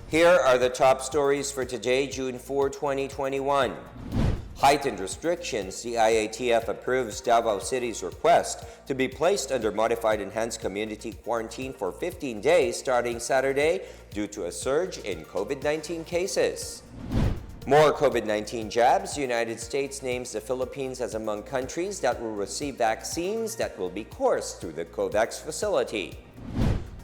Here are the top stories for today, June 4, 2021. Heightened restrictions. The IATF approves Davao City's request to be placed under modified enhanced community quarantine for 15 days starting Saturday due to a surge in COVID-19 cases. More COVID-19 jabs. The United States names the Philippines as among countries that will receive vaccines that will be coursed through the COVAX facility.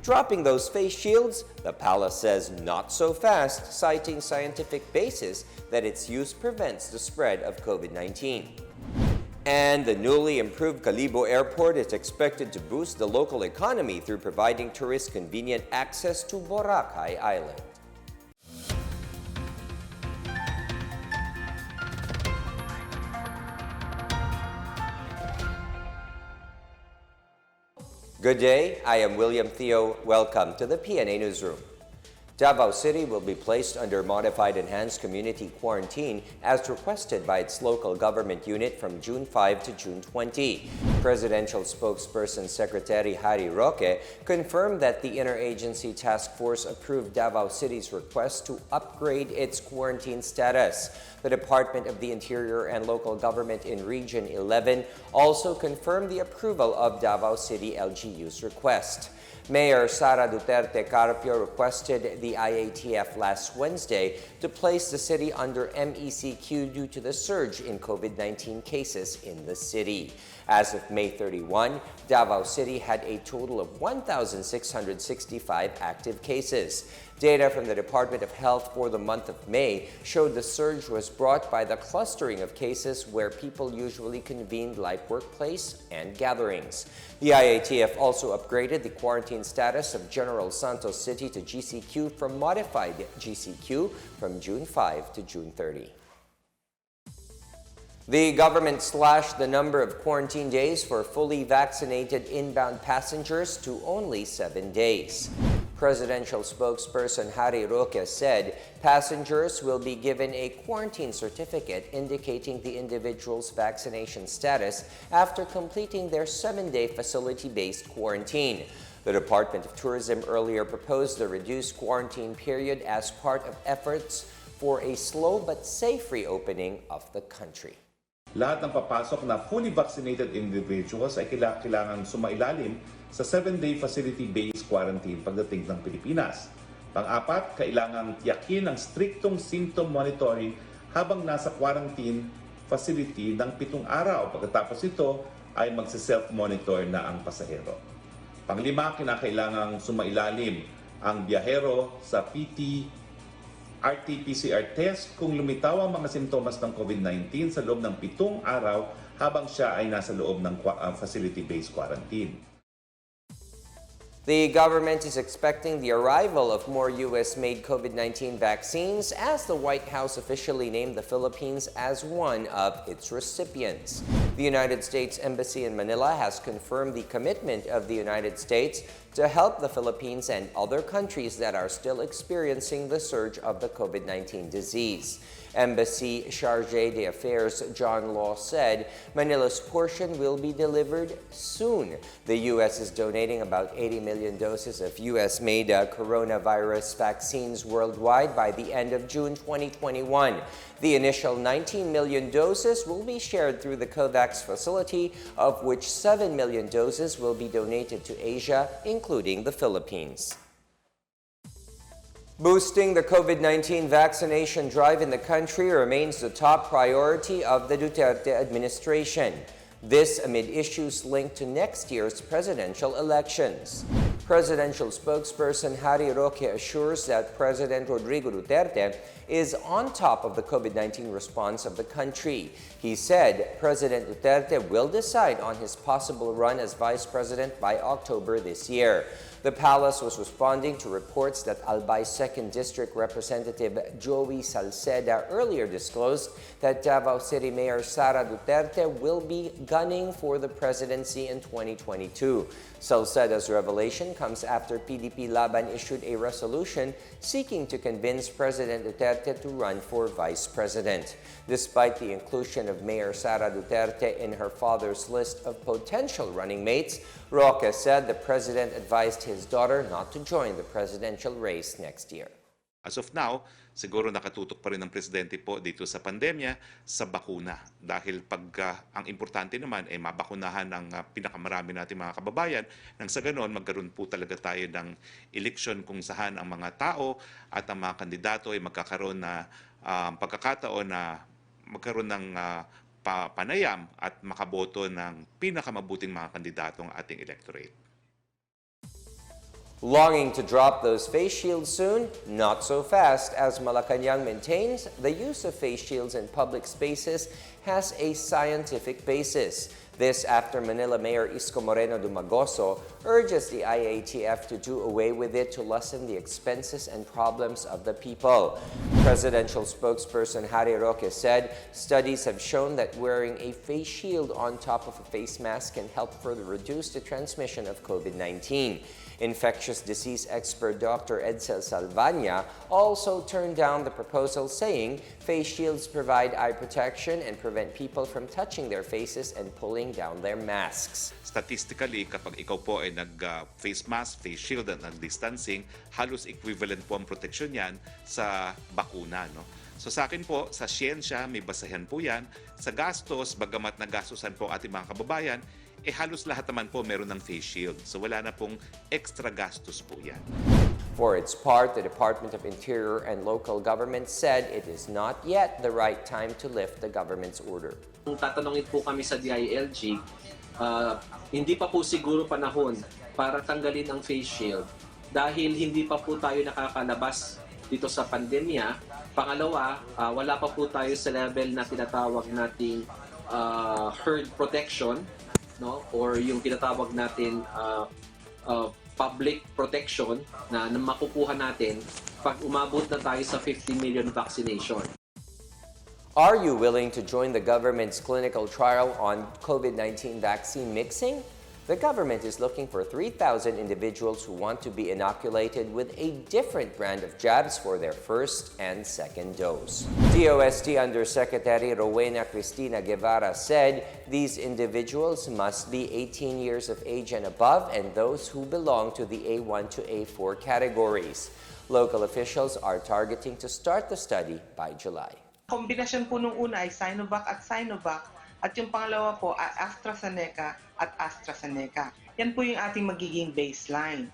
Dropping those face shields, the palace says not so fast, citing scientific basis that its use prevents the spread of COVID-19. And the newly improved Kalibo Airport is expected to boost the local economy through providing tourists convenient access to Boracay Island. Good day, I am William Theo. Welcome to the PNA Newsroom. Davao City will be placed under modified enhanced community quarantine as requested by its local government unit from June 5 to June 20. Presidential spokesperson Secretary Harry Roque confirmed that the Interagency Task Force approved Davao City's request to upgrade its quarantine status. The Department of the Interior and Local Government in Region 11 also confirmed the approval of Davao City LGU's request. Mayor Sara Duterte Carpio requested the IATF last Wednesday to place the city under MECQ due to the surge in COVID-19 cases in the city. As of May 31, Davao City had a total of 1,665 active cases. Data from the Department of Health for the month of May showed the surge was brought by the clustering of cases where people usually convened like workplace and gatherings. The IATF also upgraded the quarantine status of General Santos City to GCQ from modified GCQ from June 5 to June 30. The government slashed the number of quarantine days for fully vaccinated inbound passengers to only 7 days. Presidential spokesperson Harry Roque said passengers will be given a quarantine certificate indicating the individual's vaccination status after completing their 7-day facility-based quarantine. The Department of Tourism earlier proposed the reduced quarantine period as part of efforts for a slow but safe reopening of the country. Lahat ng papasok na fully vaccinated individuals ay kailangan sumailalim sa 7-day facility-based quarantine pagdating ng Pilipinas. Pang-apat, kailangang tiyakin ang striktong symptom monitoring habang nasa quarantine facility ng 7 araw. Pagkatapos ito ay magse-self-monitor na ang pasahero. Pang-lima, kinakailangang sumailalim ang biyahero sa RT-PCR test kung lumitaw ang mga simptomas ng COVID-19 sa loob ng 7 araw habang siya ay nasa loob ng facility-based quarantine. The government is expecting the arrival of more U.S.-made COVID-19 vaccines as the White House officially named the Philippines as one of its recipients. The United States Embassy in Manila has confirmed the commitment of the United States to help the Philippines and other countries that are still experiencing the surge of the COVID-19 disease. Embassy Chargé d'Affaires John Law said Manila's portion will be delivered soon. The U.S. is donating about 80 million doses of U.S.-made coronavirus vaccines worldwide by the end of June 2021. The initial 19 million doses will be shared through the COVAX facility, of which 7 million doses will be donated to Asia, including the Philippines. Boosting the COVID-19 vaccination drive in the country remains the top priority of the Duterte administration. This amid issues linked to next year's presidential elections. Presidential spokesperson Harry Roque assures that President Rodrigo Duterte is on top of the COVID-19 response of the country. He said President Duterte will decide on his possible run as vice president by October this year. The palace was responding to reports that Albay's 2nd District Representative Joey Salceda earlier disclosed that Davao City Mayor Sara Duterte will be gunning for the presidency in 2022. Salceda's revelation comes after PDP Laban issued a resolution seeking to convince President Duterte to run for vice president. Despite the inclusion of Mayor Sara Duterte in her father's list of potential running mates, Roque said the president advised his daughter not to join the presidential race next year. As of now, siguro nakatutok pa rin ng presidente po dito sa pandemya sa bakuna. Dahil ang importante naman ay mabakunahan ng pinakamarami nating mga kababayan nang sa ganon magkaroon po talaga tayo ng eleksyon kung saan ang mga tao at ang mga kandidato ay magkakaroon na pagkakataon na magkaroon ng panayam at makaboto ng pinakamabuting mga kandidato ng ating electorate. Longing to drop those face shields soon? Not so fast, as Malacanang maintains the use of face shields in public spaces has a scientific basis. This after Manila Mayor Isko Moreno Dumagoso urges the IATF to do away with it to lessen the expenses and problems of the people. Presidential spokesperson Harry Roque said studies have shown that wearing a face shield on top of a face mask can help further reduce the transmission of COVID-19. Infectious disease expert Dr. Edsel Salvania also turned down the proposal, saying face shields provide eye protection and prevent people from touching their faces and pulling down their masks. Statistically, kapag ikaw po ay nag-face mask, face shield at nag-distancing, halos equivalent po ang protection yan sa bakuna. No? So sa akin po, sa siyensya, may basahan po yan. Sa gastos, bagamat nagastusan po ating mga kababayan, halos lahat naman po meron ng face shield. So wala na pong extra gastos po yan. For its part, the Department of Interior and local government said it is not yet the right time to lift the government's order. Kung tatanungin po kami sa DILG, hindi pa po siguro panahon para tanggalin ang face shield dahil hindi pa po tayo nakakalabas dito sa pandemya. Pangalawa, wala pa po tayo sa level na tinatawag nating herd protection, no, or yung tinatawag natin public protection na makukuha natin pag umabot na tayo sa 50 million vaccination. Are you willing to join the government's clinical trial on COVID-19 vaccine mixing? The government is looking for 3,000 individuals who want to be inoculated with a different brand of jabs for their first and second dose. DOST Undersecretary Rowena Cristina Guevara said these individuals must be 18 years of age and above and those who belong to the A1 to A4 categories. Local officials are targeting to start the study by July. Kombinasyon po nung una ay Sinovac at Sinovac at yung pangalawa po ay AstraZeneca at AstraZeneca. Yan po yung ating magiging baseline.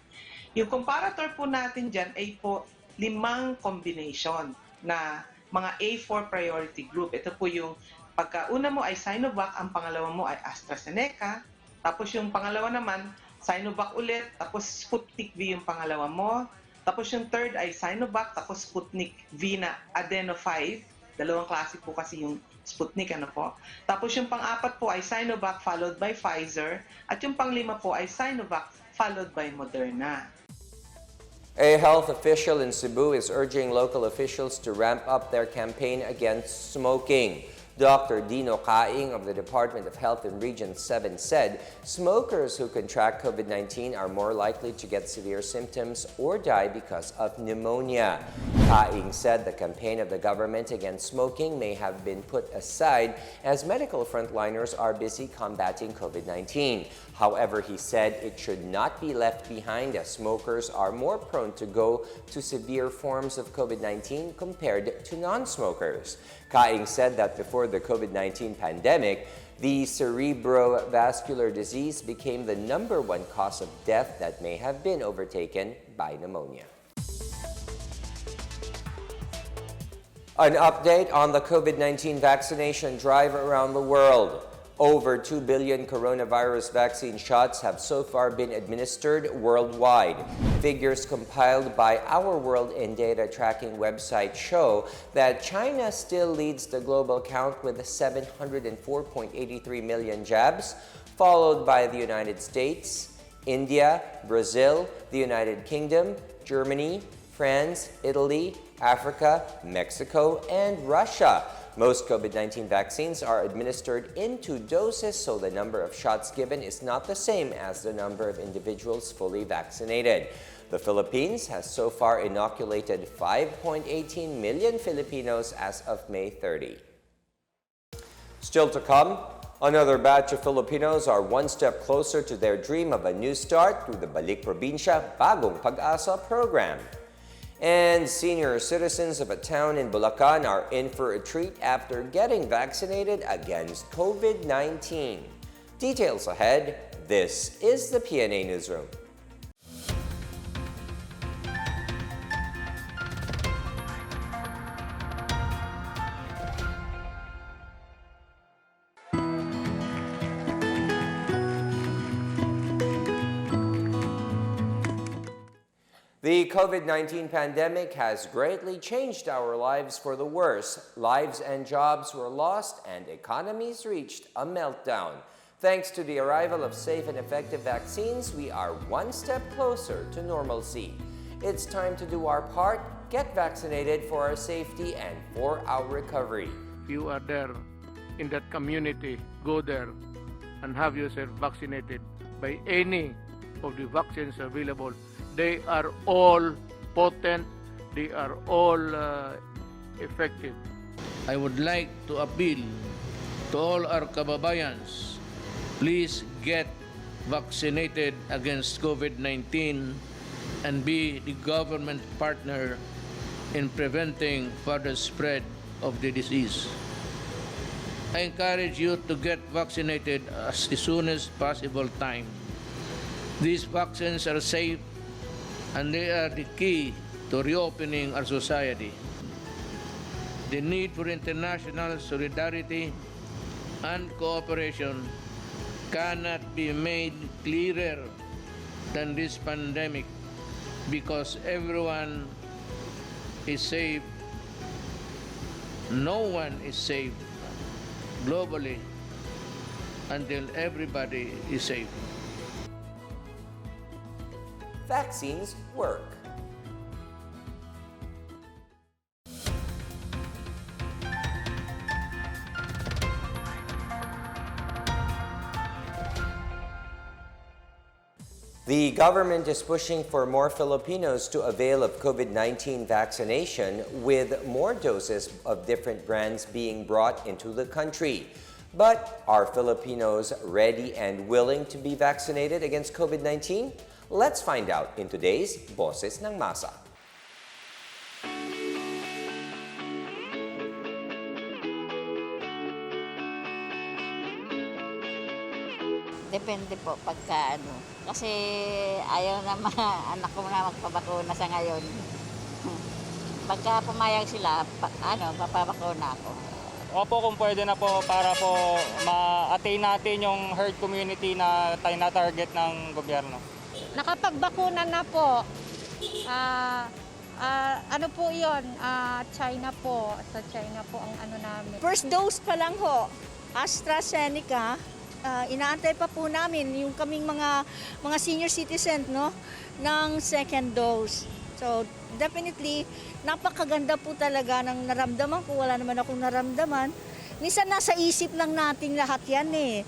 Yung comparator po natin dyan ay po 5 combination na mga A4 priority group. Ito po yung pagkauna mo ay Sinovac, ang pangalawa mo ay AstraZeneca, tapos yung pangalawa naman Sinovac ulit, tapos Sputnik V yung pangalawa mo, tapos yung third ay Sinovac, tapos Sputnik V na Adeno 5. Dalawang klase po kasi yung Sputnik, ano po. Tapos yung pang-apat po ay Sinovac followed by Pfizer at yung pang-5 po ay Sinovac followed by Moderna. A health official in Cebu is urging local officials to ramp up their campaign against smoking. Dr. Dino Caing of the Department of Health in Region 7 said smokers who contract COVID-19 are more likely to get severe symptoms or die because of pneumonia. Caing said the campaign of the government against smoking may have been put aside as medical frontliners are busy combating COVID-19. However, he said it should not be left behind as smokers are more prone to go to severe forms of COVID-19 compared to non-smokers. Caing said that before the COVID-19 pandemic, the cerebrovascular disease became the #1 cause of death that may have been overtaken by pneumonia. An update on the COVID-19 vaccination drive around the world. Over 2 billion coronavirus vaccine shots have so far been administered worldwide. Figures compiled by Our World in Data Tracking website show that China still leads the global count with 704.83 million jabs, followed by the United States, India, Brazil, the United Kingdom, Germany, France, Italy, Africa, Mexico, and Russia. Most COVID-19 vaccines are administered in 2 doses, so the number of shots given is not the same as the number of individuals fully vaccinated. The Philippines has so far inoculated 5.18 million Filipinos as of May 30. Still to come, another batch of Filipinos are one step closer to their dream of a new start through the Balik Probinsya Bagong Pag-asa program. And senior citizens of a town in Bulacan are in for a treat after getting vaccinated against COVID-19. Details ahead. This is the PNA Newsroom. The COVID-19 pandemic has greatly changed our lives for the worse. Lives and jobs were lost and economies reached a meltdown. Thanks to the arrival of safe and effective vaccines, we are one step closer to normalcy. It's time to do our part, get vaccinated for our safety and for our recovery. If you are there in that community, go there and have yourself vaccinated by any of the vaccines available. They are all potent, they are all effective. I would like to appeal to all our kababayans, please get vaccinated against COVID-19 and be the government partner in preventing further spread of the disease. I encourage you to get vaccinated as soon as possible time. These vaccines are safe and they are the key to reopening our society. The need for international solidarity and cooperation cannot be made clearer than this pandemic because everyone is safe. No one is safe globally until everybody is safe. Vaccines work. The government is pushing for more Filipinos to avail of COVID-19 vaccination, with more doses of different brands being brought into the country. But are Filipinos ready and willing to be vaccinated against COVID-19? Let's find out in today's Boses ng Masa. Depende po pagka ano. Kasi ayaw na mga anak ko na magpabakuna sa ngayon. Pagka pumayag sila, papabakuna ako. Opo, kung pwede na po para po ma-attain natin yung herd community na target ng gobyerno. Nakapagbakuna na po. Ano po yun? China po. Sa China po ang ano namin. First dose pa lang ho, AstraZeneca. Inaantay pa po namin yung kaming mga senior citizen, no, ng second dose. So definitely, napakaganda po talaga ng naramdaman ko. Wala naman akong naramdaman. Minsan nasa isip lang natin lahat yan eh.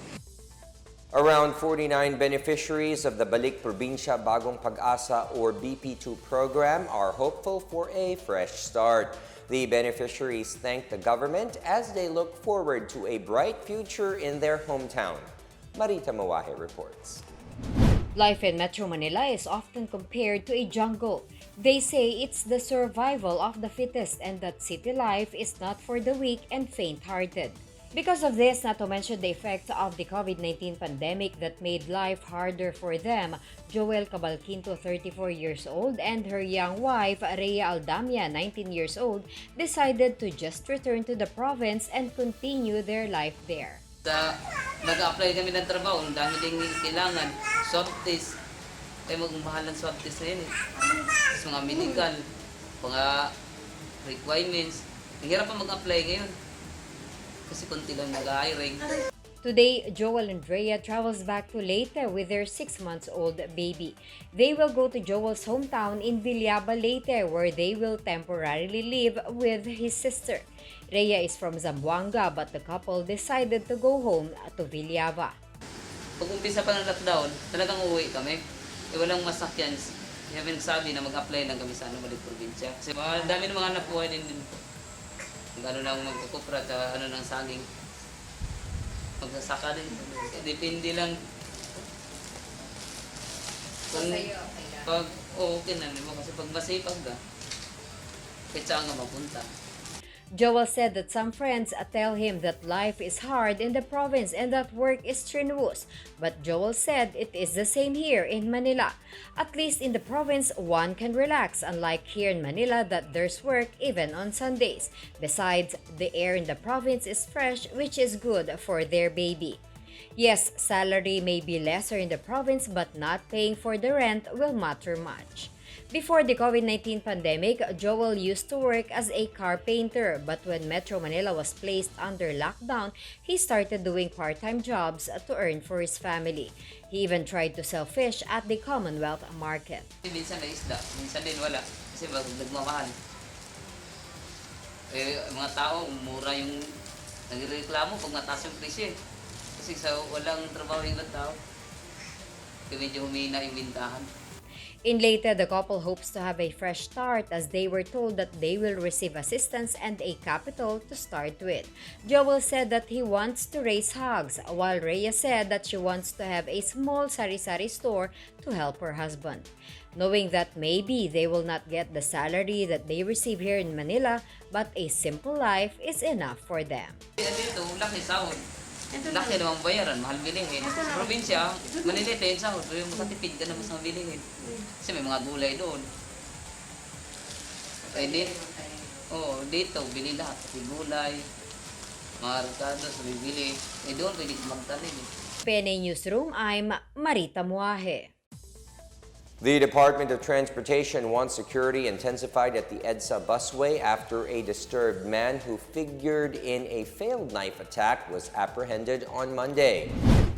Around 49 beneficiaries of the Balik Probinsya Bagong Pag-asa or BP2 program are hopeful for a fresh start. The beneficiaries thank the government as they look forward to a bright future in their hometown. Marita Mawahe reports. Life in Metro Manila is often compared to a jungle. They say it's the survival of the fittest and that city life is not for the weak and faint-hearted. Because of this, not to mention the effect of the COVID-19 pandemic that made life harder for them, Joel Cabalquinto, 34 years old, and her young wife, Rhea Aldamia, 19 years old, decided to just return to the province and continue their life there. Nag-apply kami ng trabaho, ang dami ding kailangan, swab test. Kaya magmahal ng swab test na yun eh. Tapos mga medical, mga requirements. Ang hirap pa mag-apply ngayon. Kasi kunti lang nag-hiring. Today, Joel and Rhea travels back to Leyte with their 6-month-old baby. They will go to Joel's hometown in Villaba, Leyte, where they will temporarily live with his sister. Rhea is from Zamboanga, but the couple decided to go home to Villaba. Pag umpisa pa ng lockdown, talagang uuwi kami. Walang masakyan. Kaya nagsabi na mag-apply lang kami sa Balik Probinsya. Kasi dami ng mga napuhay din. Ano lang magkukupra at ano ng saging. Magsasaka din. Depende lang. Kung pag okay na naman kasi pag masipag ka, kahit saan ka mapunta. Joel said that some friends tell him that life is hard in the province and that work is strenuous. But Joel said it is the same here in Manila. At least in the province, one can relax, unlike here in Manila that there's work even on Sundays. Besides, the air in the province is fresh, which is good for their baby. Yes, salary may be lesser in the province, but not paying for the rent will matter much. Before the COVID-19 pandemic, Joel used to work as a car painter, but when Metro Manila was placed under lockdown, he started doing part-time jobs to earn for his family. He even tried to sell fish at the Commonwealth Market. Minsan na isda, minsan din wala, kasi nagmamahal. Mga tao, mura yung nagreklamo pag mataas yung presyo. Kasi sa walang trabaho yung tao, medyo humina yung bintahan. In Leyte, the couple hopes to have a fresh start as they were told that they will receive assistance and a capital to start with. Joel said that he wants to raise hogs, while Rhea said that she wants to have a small sari-sari store to help her husband. Knowing that maybe they will not get the salary that they receive here in Manila, but a simple life is enough for them. Dito, laki sahod. Laki namang bayaran, mahal bilihin. Sa probinsya, malilit yung sahod, pero makatipid ka naman sa bilihin. Kasi may mga gulay doon. Dito, bili lahat. Kasi gulay, mga ricado, sa bibili. Doon, pwede ka magtanim. PNA Newsroom, I'm Marita Muahe. The Department of Transportation wants security intensified at the EDSA Busway after a disturbed man who figured in a failed knife attack was apprehended on Monday.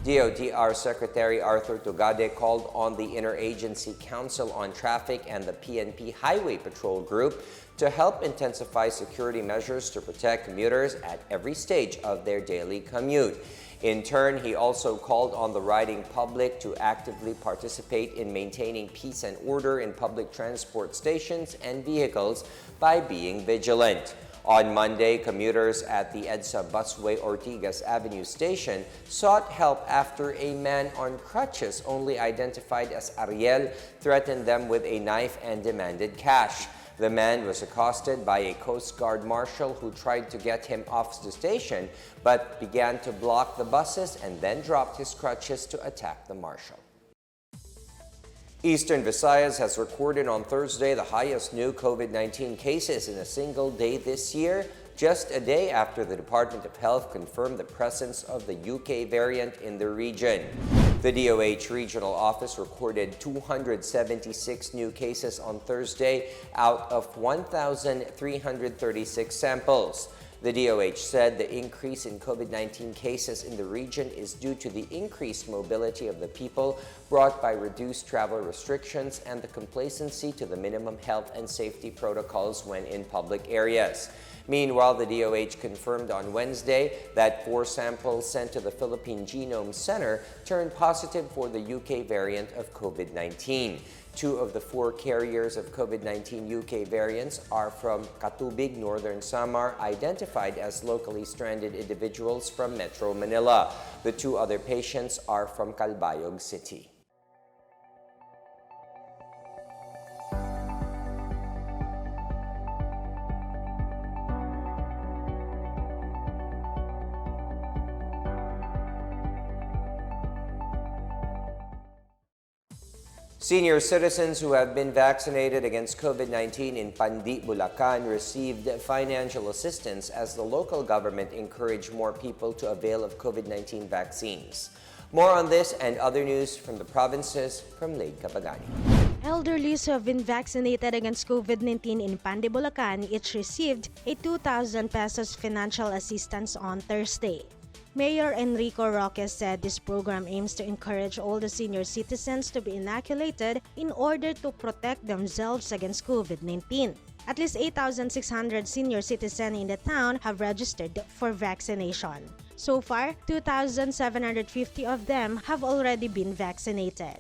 DOTR Secretary Arthur Tugade called on the Interagency Council on Traffic and the PNP Highway Patrol Group to help intensify security measures to protect commuters at every stage of their daily commute. In turn, he also called on the riding public to actively participate in maintaining peace and order in public transport stations and vehicles by being vigilant. On Monday, commuters at the EDSA Busway Ortigas Avenue station sought help after a man on crutches, only identified as Ariel, threatened them with a knife and demanded cash. The man was accosted by a Coast Guard marshal who tried to get him off the station but began to block the buses and then dropped his crutches to attack the marshal. Eastern Visayas has recorded on Thursday the highest new COVID-19 cases in a single day this year, just a day after the Department of Health confirmed the presence of the UK variant in the region. The DOH Regional Office recorded 276 new cases on Thursday out of 1,336 samples. The DOH said the increase in COVID-19 cases in the region is due to the increased mobility of the people brought by reduced travel restrictions and the complacency to the minimum health and safety protocols when in public areas. Meanwhile, the DOH confirmed on Wednesday that 4 samples sent to the Philippine Genome Center turned positive for the UK variant of COVID-19. 2 of the 4 carriers of COVID-19 UK variants are from Katubig, Northern Samar, identified as locally stranded individuals from Metro Manila. The 2 other patients are from Balik City. Senior citizens who have been vaccinated against COVID-19 in Pandi, Bulacan received financial assistance as the local government encouraged more people to avail of COVID-19 vaccines. More on this and other news from the provinces from Lake Kapagani. Elderlies who have been vaccinated against COVID-19 in Pandi, Bulacan each received a 2,000 pesos financial assistance on Thursday. Mayor Enrico Roque said this program aims to encourage all the senior citizens to be inoculated in order to protect themselves against COVID-19. At least 8,600 senior citizens in the town have registered for vaccination. So far, 2,750 of them have already been vaccinated.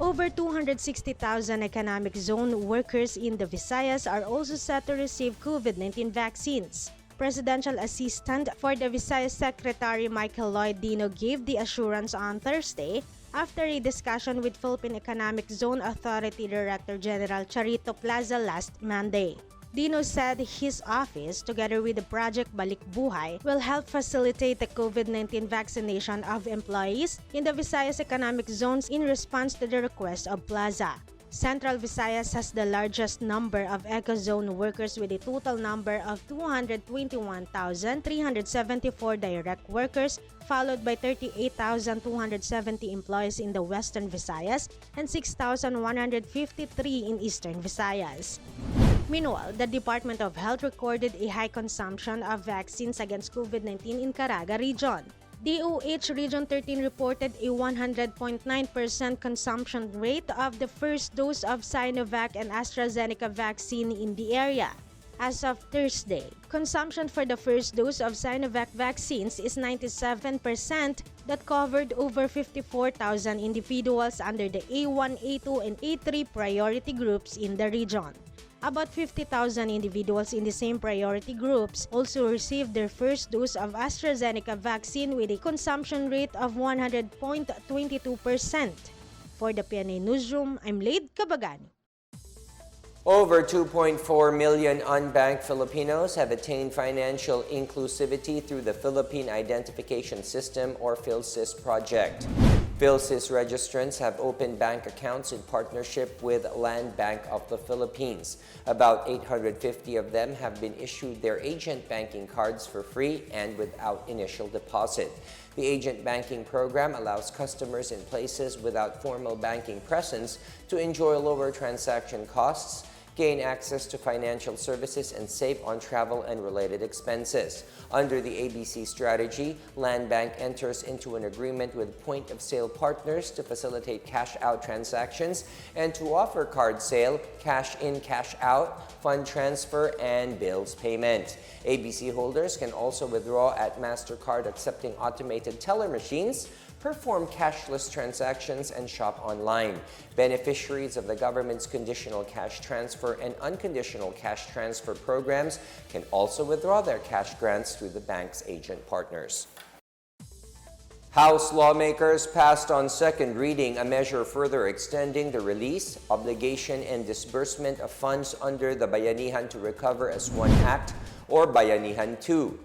Over 260,000 economic zone workers in the Visayas are also set to receive COVID-19 vaccines. Presidential Assistant for the Visayas Secretary Michael Lloyd Dino gave the assurance on Thursday after a discussion with Philippine Economic Zone Authority Director General Charito Plaza last Monday. Dino said his office, together with the Project Balik Buhay, will help facilitate the COVID-19 vaccination of employees in the Visayas economic zones in response to the request of Plaza. Central Visayas has the largest number of eco-zone workers with a total number of 221,374 direct workers, followed by 38,270 employees in the Western Visayas and 6,153 in Eastern Visayas. Meanwhile, the Department of Health recorded a high consumption of vaccines against COVID-19 in Caraga region. DOH Region 13 reported a 100.9% consumption rate of the first dose of Sinovac and AstraZeneca vaccine in the area. As of Thursday, consumption for the first dose of Sinovac vaccines is 97%, that covered over 54,000 individuals under the A1, A2, and A3 priority groups in the region. About 50,000 individuals in the same priority groups also received their first dose of AstraZeneca vaccine with a consumption rate of 100.22%. For the PNA Newsroom, I'm Laid Kabagani. Over 2.4 million unbanked Filipinos have attained financial inclusivity through the Philippine Identification System or PhilSys project. PhilSys registrants have opened bank accounts in partnership with Land Bank of the Philippines. About 850 of them have been issued their agent banking cards for free and without initial deposit. The agent banking program allows customers in places without formal banking presence to enjoy lower transaction costs, gain access to financial services, and save on travel and related expenses. Under the ABC strategy, Land Bank enters into an agreement with point-of-sale partners to facilitate cash-out transactions and to offer card sale, cash-in, cash-out, fund transfer, and bills payment. ABC holders can also withdraw at MasterCard accepting automated teller machines, perform cashless transactions, and shop online. Beneficiaries of the government's conditional cash transfer and unconditional cash transfer programs can also withdraw their cash grants through the bank's agent partners. House lawmakers passed on second reading a measure further extending the release, obligation, and disbursement of funds under the Bayanihan to Recover as One Act, or Bayanihan 2.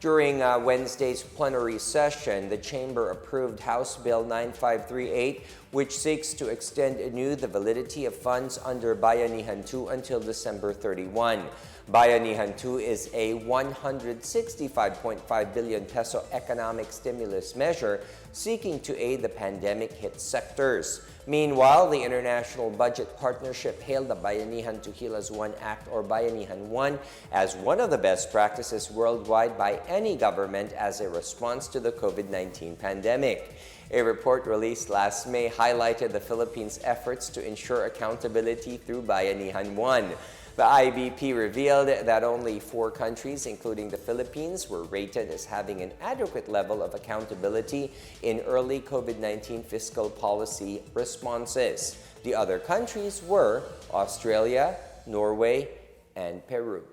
During Wednesday's plenary session, the Chamber approved House Bill 9538, which seeks to extend anew the validity of funds under Bayanihan 2 until December 31. Bayanihan 2 is a 165.5 billion peso economic stimulus measure seeking to aid the pandemic-hit sectors. Meanwhile, the International Budget Partnership hailed the Bayanihan to Heal as One Act, or Bayanihan 1, as one of the best practices worldwide by any government as a response to the COVID-19 pandemic. A report released last May highlighted the Philippines' efforts to ensure accountability through Bayanihan 1. The IBP revealed that only 4 countries, including the Philippines, were rated as having an adequate level of accountability in early COVID-19 fiscal policy responses. The other countries were Australia, Norway, and Peru.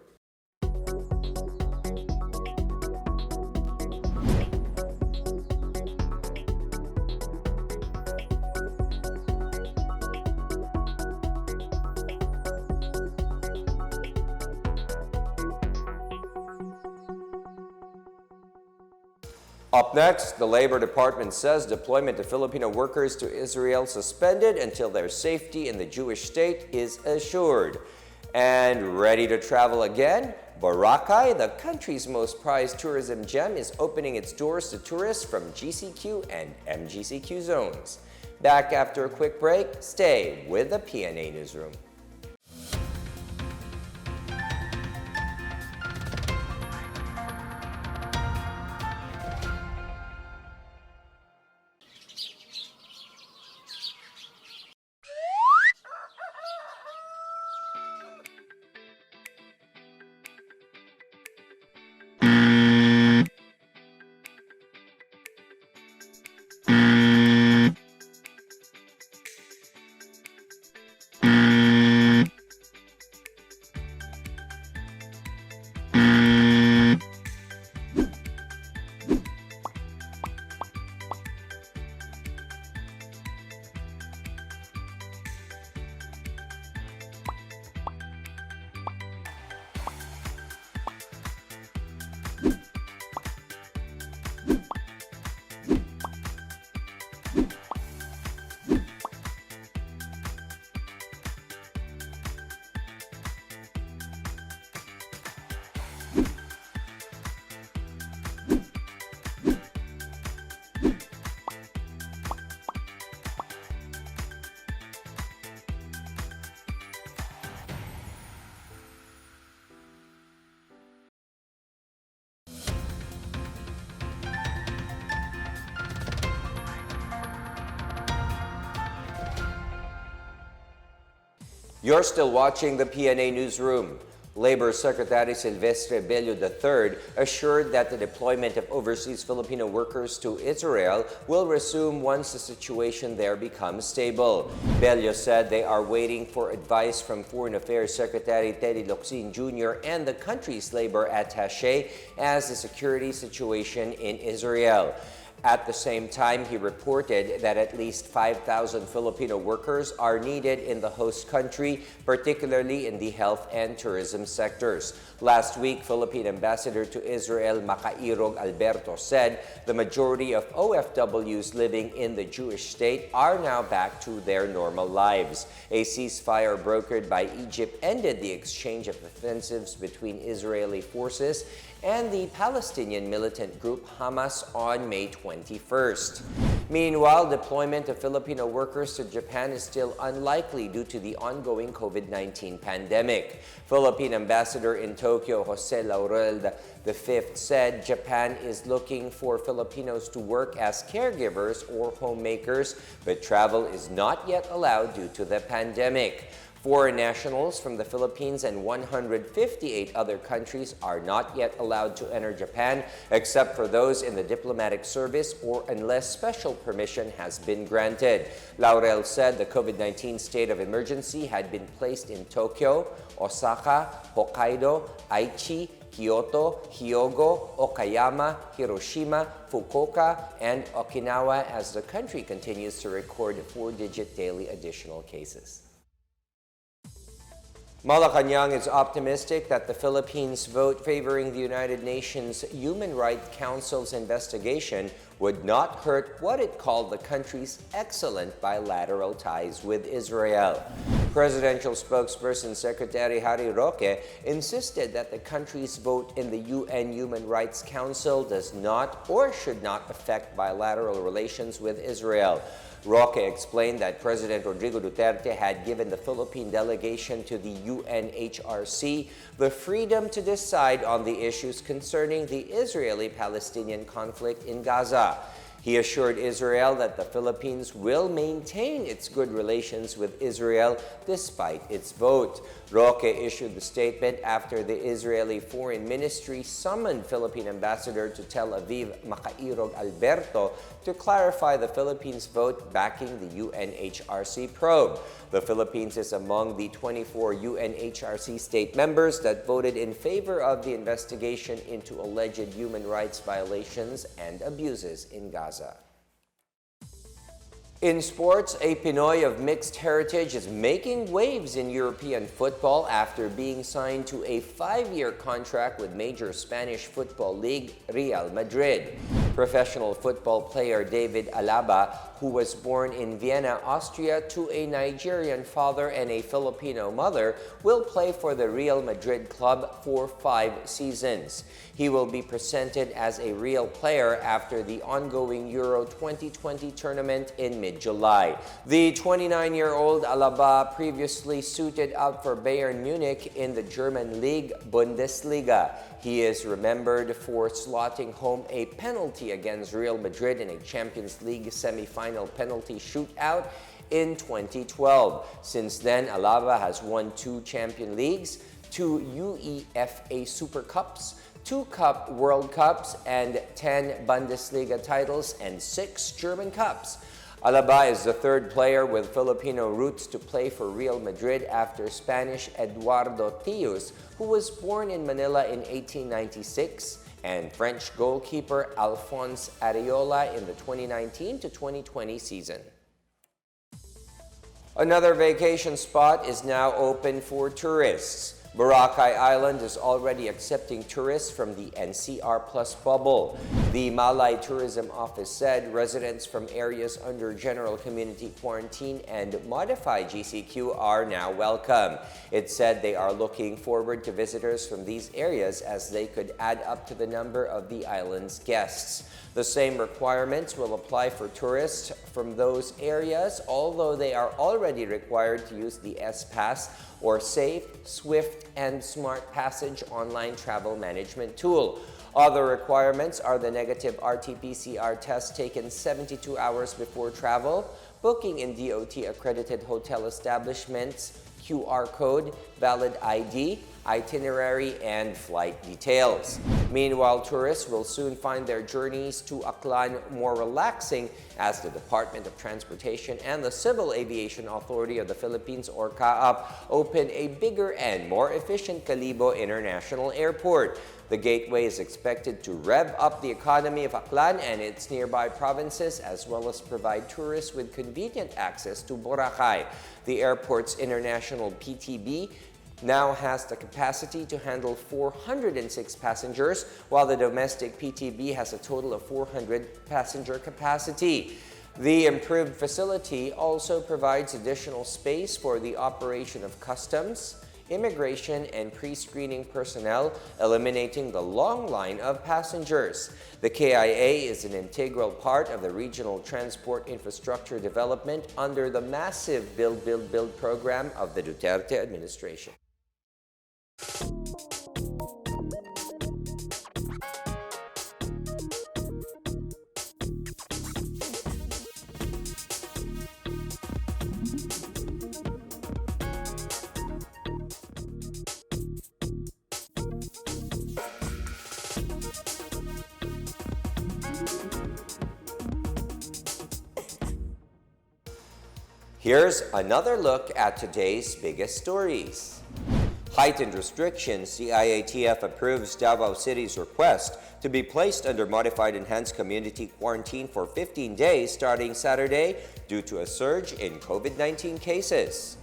Up next, the Labor Department says deployment of Filipino workers to Israel suspended until their safety in the Jewish state is assured. And ready to travel again? Boracay, the country's most prized tourism gem, is opening its doors to tourists from GCQ and MGCQ zones. Back after a quick break, stay with the PNA Newsroom. You're still watching the PNA Newsroom. Labor Secretary Silvestre Bello III assured that the deployment of overseas Filipino workers to Israel will resume once the situation there becomes stable. Bello said they are waiting for advice from Foreign Affairs Secretary Teddy Locsin Jr. and the country's labor attaché as the security situation in Israel. At the same time, he reported that at least 5,000 Filipino workers are needed in the host country, particularly in the health and tourism sectors. Last week, Philippine Ambassador to Israel Macairog Alberto said the majority of OFWs living in the Jewish state are now back to their normal lives. A ceasefire brokered by Egypt ended the exchange of offensives between Israeli forces and the Palestinian militant group Hamas on May 21st. Meanwhile, deployment of Filipino workers to Japan is still unlikely due to the ongoing COVID-19 pandemic. Philippine Ambassador in Tokyo, Jose Laurel V said Japan is looking for Filipinos to work as caregivers or homemakers, but travel is not yet allowed due to the pandemic. Foreign nationals from the Philippines and 158 other countries are not yet allowed to enter Japan, except for those in the diplomatic service or unless special permission has been granted. Laurel said the COVID-19 state of emergency had been placed in Tokyo, Osaka, Hokkaido, Aichi, Kyoto, Hyogo, Okayama, Hiroshima, Fukuoka, and Okinawa as the country continues to record 4-digit daily additional cases. Malacanang is optimistic that the Philippines' vote favoring the United Nations Human Rights Council's investigation would not hurt what it called the country's excellent bilateral ties with Israel. Presidential spokesperson Secretary Harry Roque insisted that the country's vote in the UN Human Rights Council does not or should not affect bilateral relations with Israel. Roque explained that President Rodrigo Duterte had given the Philippine delegation to the UNHRC the freedom to decide on the issues concerning the Israeli-Palestinian conflict in Gaza. He assured Israel that the Philippines will maintain its good relations with Israel despite its vote. Roque issued the statement after the Israeli Foreign Ministry summoned Philippine Ambassador to Tel Aviv Macairog Alberto to clarify the Philippines' vote backing the UNHRC probe. The Philippines is among the 24 UNHRC state members that voted in favor of the investigation into alleged human rights violations and abuses in Gaza. In sports, a Pinoy of mixed heritage is making waves in European football after being signed to a 5-year contract with major Spanish football league Real Madrid. Professional football player David Alaba, who was born in Vienna, Austria, to a Nigerian father and a Filipino mother, will play for the Real Madrid club for 5 seasons. He will be presented as a real player after the ongoing Euro 2020 tournament in mid-July. The 29-year-old Alaba previously suited out for Bayern Munich in the German league Bundesliga. He is remembered for slotting home a penalty against Real Madrid in a Champions League semi-final penalty shootout in 2012. Since then, Alaba has won 2 Champions Leagues, 2 UEFA Super Cups, 2 Cup World Cups, and 10 Bundesliga titles and 6 German Cups. Alaba is the 3rd player with Filipino roots to play for Real Madrid after Spanish Eduardo Tius, who was born in Manila in 1896, and French goalkeeper Alphonse Areola in the 2019 to 2020 season. Another vacation spot is now open for tourists. Boracay Island is already accepting tourists from the NCR Plus bubble. The Malay Tourism Office said residents from areas under general community quarantine and modified GCQ are now welcome. It said they are looking forward to visitors from these areas as they could add up to the number of the island's guests. The same requirements will apply for tourists from those areas, although they are already required to use the S-Pass or Safe, Swift, and Smart Passage online travel management tool. Other requirements are the negative RT-PCR test taken 72 hours before travel, booking in DOT-accredited hotel establishments, QR code, valid ID, itinerary, and flight details. Meanwhile, tourists will soon find their journeys to Aklan more relaxing as the Department of Transportation and the Civil Aviation Authority of the Philippines, or CAAP, open a bigger and more efficient Kalibo International Airport. The gateway is expected to rev up the economy of Aklan and its nearby provinces, as well as provide tourists with convenient access to Boracay. The airport's international PTB now has the capacity to handle 406 passengers, while the domestic PTB has a total of 400 passenger capacity. The improved facility also provides additional space for the operation of customs, immigration, and pre-screening personnel, eliminating the long line of passengers. The KIA is an integral part of the regional transport infrastructure development under the massive Build, Build, Build program of the Duterte administration. Here's another look at today's biggest stories. Heightened restrictions, the IATF approves Davao City's request to be placed under modified enhanced community quarantine for 15 days starting Saturday due to a surge in COVID-19 cases.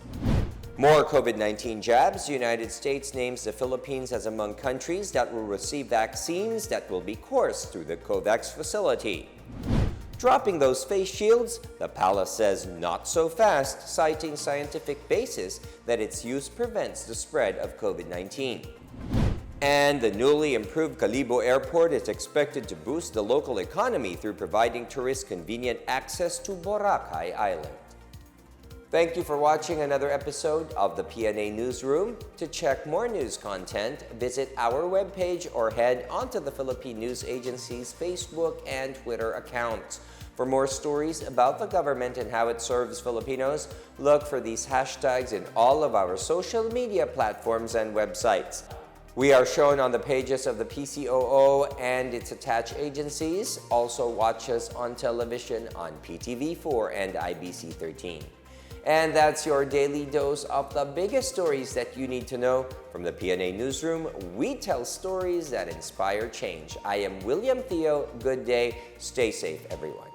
More COVID-19 jabs. The United States names the Philippines as among countries that will receive vaccines that will be coursed through the COVAX facility. Dropping those face shields, the palace says not so fast, citing scientific basis that its use prevents the spread of COVID-19. And the newly improved Kalibo Airport is expected to boost the local economy through providing tourists convenient access to Boracay Island. Thank you for watching another episode of the PNA Newsroom. To check more news content, visit our webpage or head onto the Philippine News Agency's Facebook and Twitter accounts. For more stories about the government and how it serves Filipinos, look for these hashtags in all of our social media platforms and websites. We are shown on the pages of the PCOO and its attached agencies. Also watch us on television on PTV4 and IBC 13. And that's your daily dose of the biggest stories that you need to know. From the PNA Newsroom, we tell stories that inspire change. I am William Theo. Good day. Stay safe, everyone.